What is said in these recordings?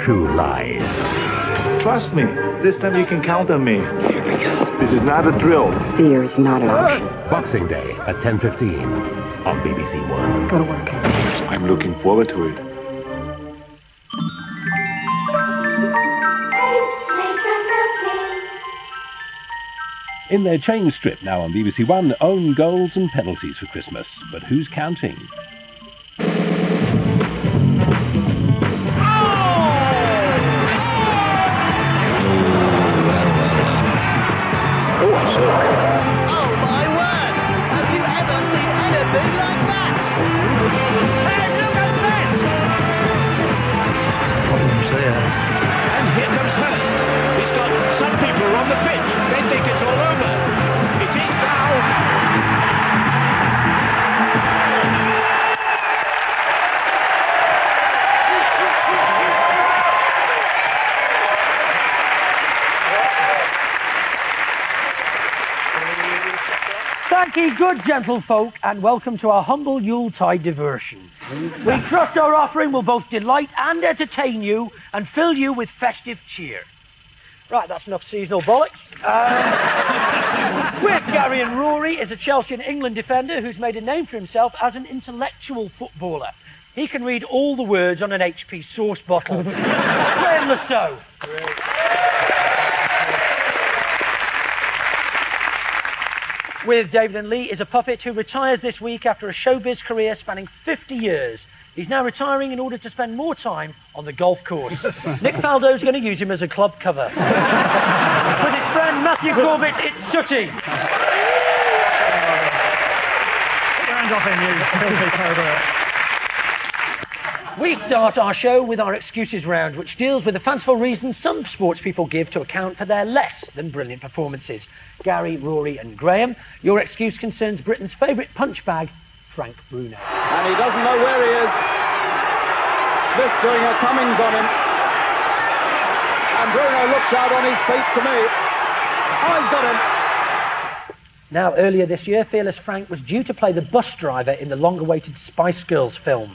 true lies. Trust me, this time you can count on me. Here we go. This is not a drill. Fear is not an option. Boxing Day at 10:15 on BBC One. Go to work. I'm looking forward to it. In their change strip now on BBC One, own goals and penalties for Christmas. But who's counting? Thank ye, good gentlefolk, and welcome to our humble Yuletide diversion. We trust our offering will both delight and entertain you and fill you with festive cheer. Right, that's enough seasonal bollocks. With Gary and Rory is a Chelsea and England defender who's made a name for himself as an intellectual footballer. He can read all the words on an HP sauce bottle. Graeme the Saux. With David and Lee is a puppet who retires this week after a showbiz career spanning 50 years. He's now retiring in order to spend more time on the golf course. Nick Faldo's going to use him as a club cover. With his friend Matthew Corbett, it's Sooty. Put your hands off him, you. We start our show with our excuses round, which deals with the fanciful reasons some sports people give to account for their less than brilliant performances. Gary, Rory and Graeme, your excuse concerns Britain's favourite punchbag, Frank Bruno. And he doesn't know where he is. Smith doing a Cummings on him. And Bruno looks out on his feet to me. Oh, he's got him. Now, earlier this year, Fearless Frank was due to play the bus driver in the long-awaited Spice Girls film.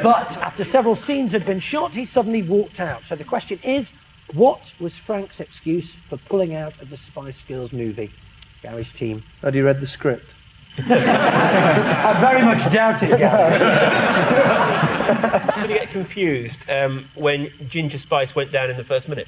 But after several scenes had been shot, he suddenly walked out. So the question is, what was Frank's excuse for pulling out of the Spice Girls movie? Gary's team. Had you read the script? I very much doubt it, Gary. Did you get confused when Ginger Spice went down in the first minute?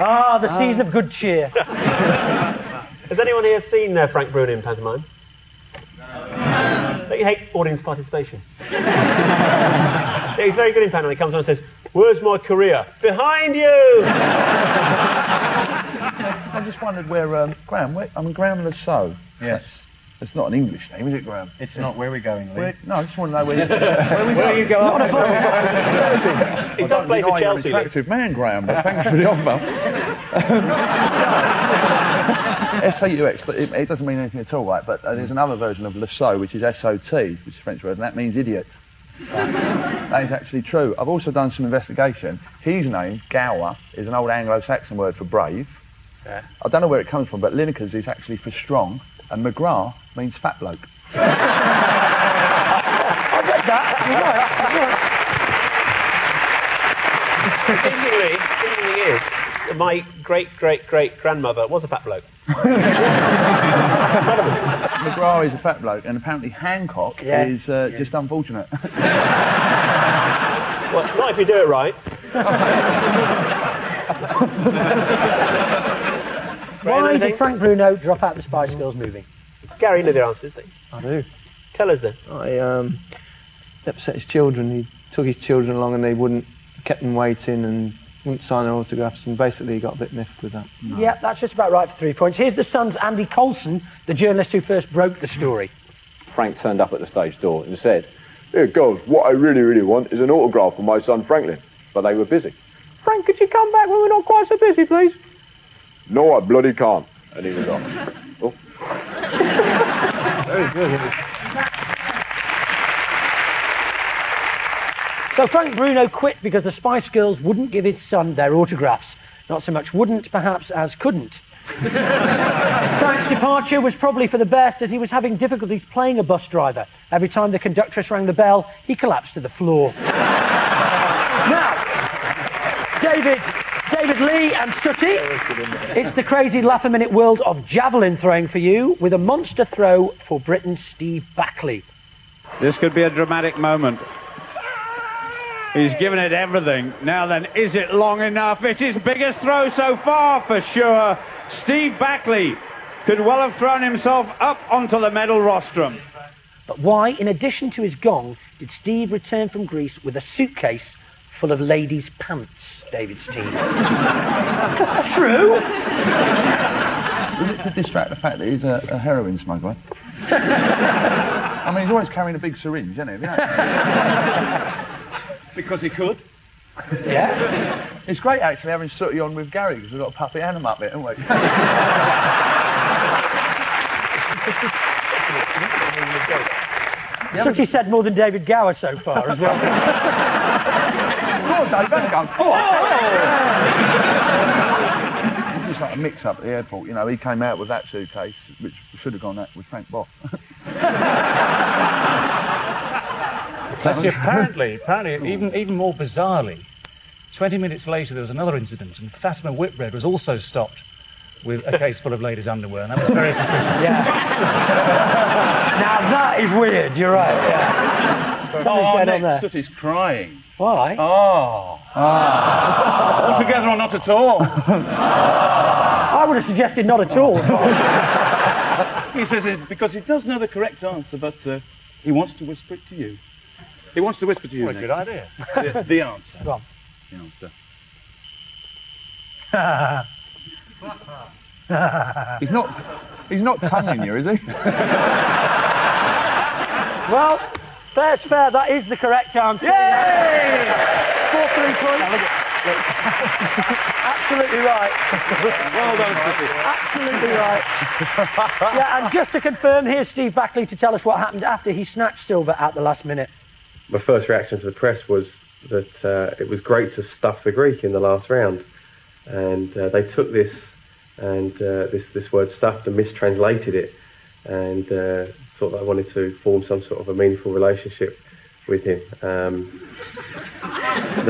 Ah, the season of good cheer. Has anyone here seen Frank Bruno in pantomime? No. Don't you hate audience participation? Yeah, he's very good in pantomime. He comes on and says, "Where's my career? Behind you!" I just wondered where, Graeme, Graeme the Saux. Yes. It's not an English name, is it, Graeme? It's not. Where are we going, Lee? No, I just want to know where you Where you go on a He does play for Chelsea. You're an attractive man, Graeme, but thanks for the offer. S-A-U-X, it doesn't mean anything at all, right? But there's another version of Le Saux, which is S-O-T, which is a French word, and that means idiot. That is actually true. I've also done some investigation. His name, Gower, is an old Anglo-Saxon word for brave. Yeah. I don't know where it comes from, but Lineker's is actually for strong, and McGrath means fat bloke. I get that. Interestingly, the thing is, my great-great-great-grandmother was a fat bloke. McGrath is a fat bloke, and apparently Hancock is just unfortunate. Well, not if you do it right. Why did Frank Bruno drop out the Spice Girls movie? Gary, you know the answers, don't you? I do. Tell us then. I upset his children. He took his children along and they kept them waiting and wouldn't sign their autographs, and basically he got a bit miffed with that. No. Yeah, that's just about right for 3 points. Here's the Sun's Andy Coulson, the journalist who first broke the story. Frank turned up at the stage door and said, "Here, girls, what I really, really want is an autograph for my son Franklin." But they were busy. "Frank, could you come back when we're not quite so busy, please?" "No, I bloody can't." And he was off. Oh. Very good. So Frank Bruno quit because the Spice Girls wouldn't give his son their autographs. Not so much wouldn't, perhaps, as couldn't. Frank's departure was probably for the best, as he was having difficulties playing a bus driver. Every time the conductress rang the bell, he collapsed to the floor. Now, David Lee and Sooty, it's the crazy laugh-a-minute world of javelin throwing for you, with a monster throw for Britain's Steve Backley. This could be a dramatic moment. He's given it everything. Now then, is it long enough? It's his biggest throw so far, for sure. Steve Backley could well have thrown himself up onto the medal rostrum. But why, in addition to his gong, did Steve return from Greece with a suitcase full of ladies' pants, David's team? That's true. Was it to distract the fact that he's a heroin smuggler? I mean, he's always carrying a big syringe, isn't he? Because he could. Yeah. It's great, actually, having Sooty on with Gary, because we've got a puppy and a muppet, haven't we? Sooty said more than David Gower so far as well. Go on, Dave, don't go. It's just like a mix-up at the airport. You know, he came out with that suitcase, which should have gone out with Frank Boff. Apparently, even more bizarrely, 20 minutes later there was another incident, and Fatima Whitbread was also stopped with a case full of ladies' underwear, and that was very suspicious. Yeah. Now that is weird, you're right, yeah. Oh, Nick, Sooty's crying. Why? Altogether or not at all? I would have suggested not at all. He says it because he does know the correct answer, but he wants to whisper it to you. He wants to whisper to you. What a good idea. The answer. Go on. The answer. He's not tonguing you, is he? Well, fair's fair, that is the correct answer. Yay! 4-3 points. Absolutely right. Well done, Sooty. Absolutely right. Yeah, and just to confirm, here's Steve Backley to tell us what happened after he snatched silver at the last minute. My first reaction to the press was that it was great to stuff the Greek in the last round, and they took this and this word stuffed and mistranslated it, and thought that I wanted to form some sort of a meaningful relationship with him. The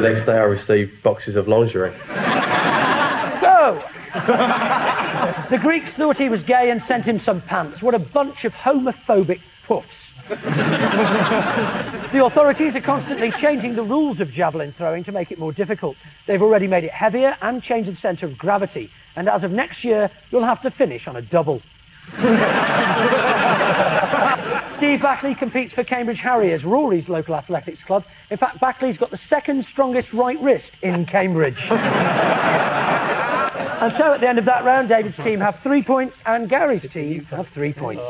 next day I received boxes of lingerie. So, the Greeks thought he was gay and sent him some pants. What a bunch of homophobic puffs. The authorities are constantly changing the rules of javelin throwing to make it more difficult. They've already made it heavier and changed the centre of gravity. And as of next year, you'll have to finish on a double. Steve Backley competes for Cambridge Harriers, Rory's local athletics club. In fact, Backley's got the second strongest right wrist in Cambridge. And so at the end of that round, David's team have 3 points and Gary's team have 3 points.